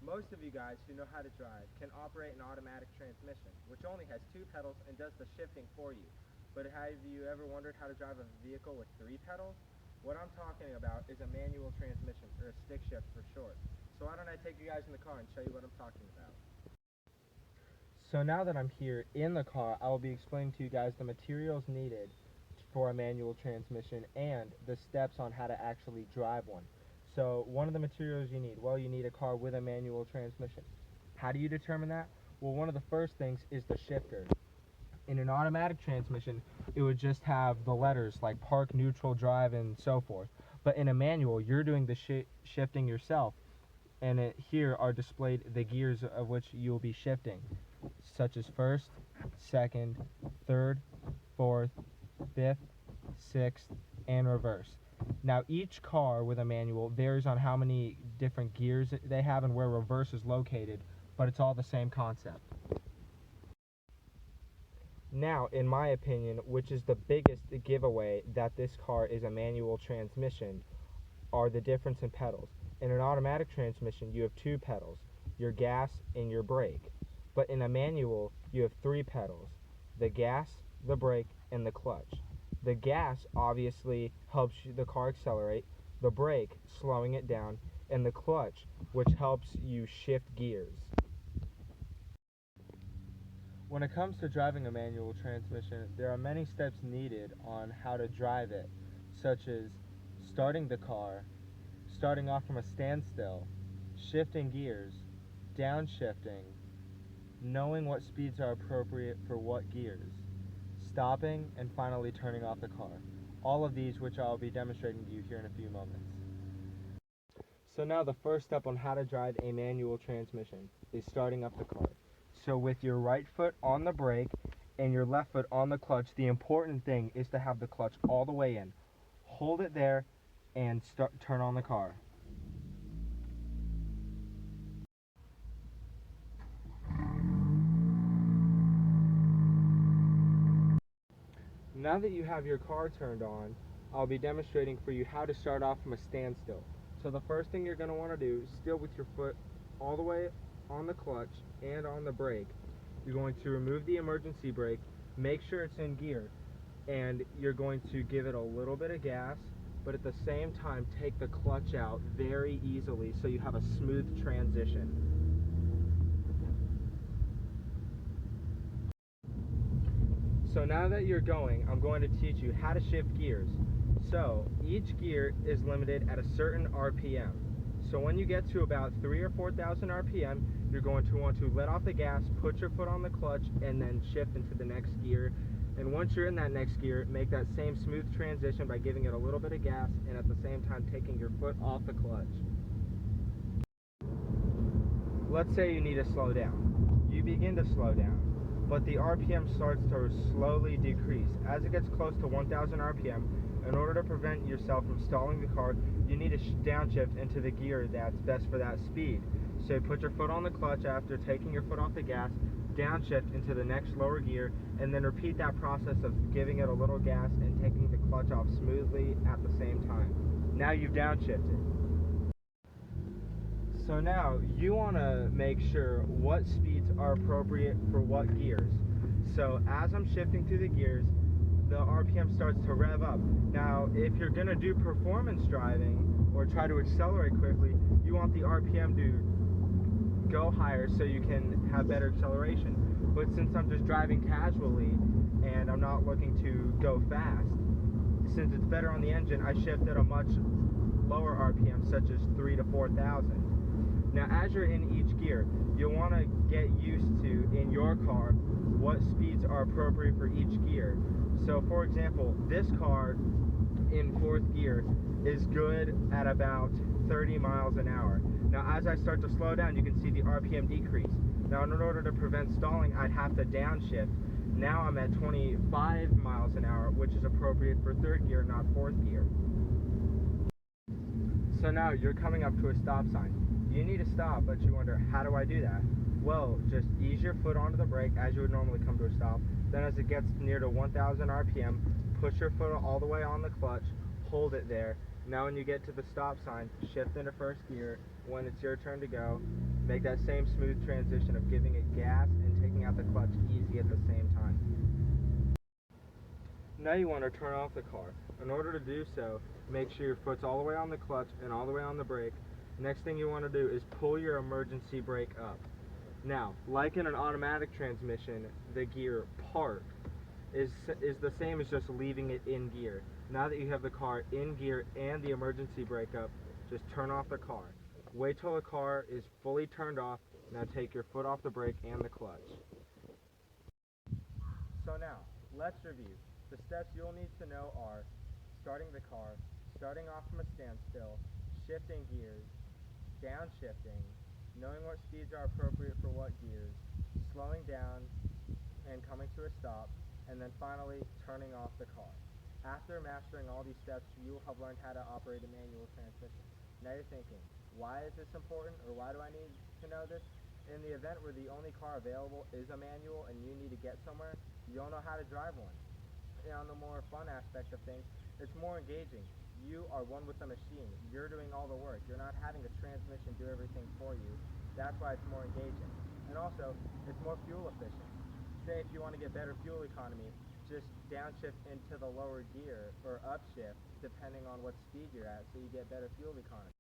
Most of you guys who know how to drive can operate an automatic transmission, which only has two pedals and does the shifting for you. But have you ever wondered how to drive a vehicle with three pedals? What I'm talking about is a manual transmission, or a stick shift for short. So why don't I take you guys in the car and show you what I'm talking about. So now that I'm here in the car, I will be explaining to you guys the materials needed for a manual transmission and the steps on how to actually drive one. So one of the materials you need, well, you need a car with a manual transmission. How do you determine that? Well, one of the first things is the shifter. In an automatic transmission, it would just have the letters like park, neutral, drive, and so forth. But in a manual, you're doing the shifting yourself, and here are displayed the gears of which you will be shifting, such as first, second, third, fourth, fifth, sixth, and reverse. Now each car with a manual varies on how many different gears they have and where reverse is located, but it's all the same concept. Now, in my opinion, which is the biggest giveaway that this car is a manual transmission, are the difference in pedals. In an automatic transmission, you have two pedals, your gas and your brake. But in a manual, you have three pedals, the gas, the brake, and the clutch. The gas obviously helps the car accelerate, the brake slowing it down, and the clutch, which helps you shift gears. When it comes to driving a manual transmission, there are many steps needed on how to drive it, such as starting the car, starting off from a standstill, shifting gears, downshifting, knowing what speeds are appropriate for what gears, stopping, and finally turning off the car. All of these which I'll be demonstrating to you here in a few moments. So now the first step on how to drive a manual transmission is starting up the car. So with your right foot on the brake and your left foot on the clutch, the important thing is to have the clutch all the way in. Hold it there and turn on the car. Now that you have your car turned on, I'll be demonstrating for you how to start off from a standstill. So the first thing you're going to want to do, still with your foot all the way on the clutch and on the brake, you're going to remove the emergency brake, make sure it's in gear, and you're going to give it a little bit of gas, but at the same time take the clutch out very easily so you have a smooth transition. So now that you're going, I'm going to teach you how to shift gears. So each gear is limited at a certain RPM. So when you get to about 3,000 or 4,000 RPM, you're going to want to let off the gas, put your foot on the clutch, and then shift into the next gear. And once you're in that next gear, make that same smooth transition by giving it a little bit of gas and at the same time taking your foot off the clutch. Let's say you need to slow down. You begin to slow down, but the RPM starts to slowly decrease. As it gets close to 1,000 RPM, in order to prevent yourself from stalling the car, you need to downshift into the gear that's best for that speed. So put your foot on the clutch after taking your foot off the gas, downshift into the next lower gear, and then repeat that process of giving it a little gas and taking the clutch off smoothly at the same time. Now you've downshifted. So now you want to make sure what speeds are appropriate for what gears. So as I'm shifting through the gears, the RPM starts to rev up. Now if you're going to do performance driving or try to accelerate quickly, you want the RPM to go higher so you can have better acceleration. But since I'm just driving casually and I'm not looking to go fast, since it's better on the engine, I shift at a much lower RPM, such as 3,000 to 4,000. Now as you're in each gear, you'll want to get used to, in your car, what speeds are appropriate for each gear. So for example, this car in fourth gear is good at about 30 miles an hour. Now as I start to slow down, you can see the RPM decrease. Now in order to prevent stalling, I'd have to downshift. Now I'm at 25 miles an hour, which is appropriate for third gear, not fourth gear. So now you're coming up to a stop sign. You need to stop, but you wonder, how do I do that? Well, just ease your foot onto the brake as you would normally come to a stop. Then as it gets near to 1,000 RPM, push your foot all the way on the clutch, hold it there. Now when you get to the stop sign, shift into first gear when it's your turn to go, make that same smooth transition of giving it gas and taking out the clutch easy at the same time. Now you want to turn off the car. In order to do so, make sure your foot's all the way on the clutch and all the way on the brake. Next thing you want to do is pull your emergency brake up. Now, like in an automatic transmission, the gear park is the same as just leaving it in gear. Now that you have the car in gear and the emergency brake up, just turn off the car. Wait till the car is fully turned off. Now take your foot off the brake and the clutch. So now, let's review. The steps you'll need to know are starting the car, starting off from a standstill, shifting gears, downshifting, knowing what speeds are appropriate for what gears, slowing down and coming to a stop, and then finally turning off the car. After mastering all these steps, you will have learned how to operate a manual transmission. Now you're thinking, why is this important, or why do I need to know this? In the event where the only car available is a manual and you need to get somewhere, you don't know how to drive one. And on the more fun aspect of things, it's more engaging. You are one with the machine. You're doing all the work. You're not having a transmission do everything for you. That's why it's more engaging. And also, it's more fuel efficient. Say if you want to get better fuel economy, just downshift into the lower gear or upshift depending on what speed you're at so you get better fuel economy.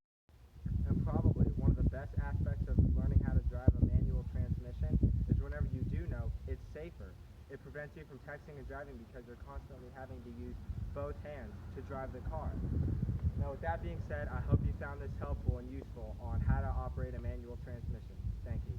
And probably one of the best aspects of learning how to drive a manual transmission is whenever you do know, it's safer. It prevents you from texting and driving because you're constantly having to use both hands to drive the car. Now with that being said, I hope you found this helpful and useful on how to operate a manual transmission. Thank you.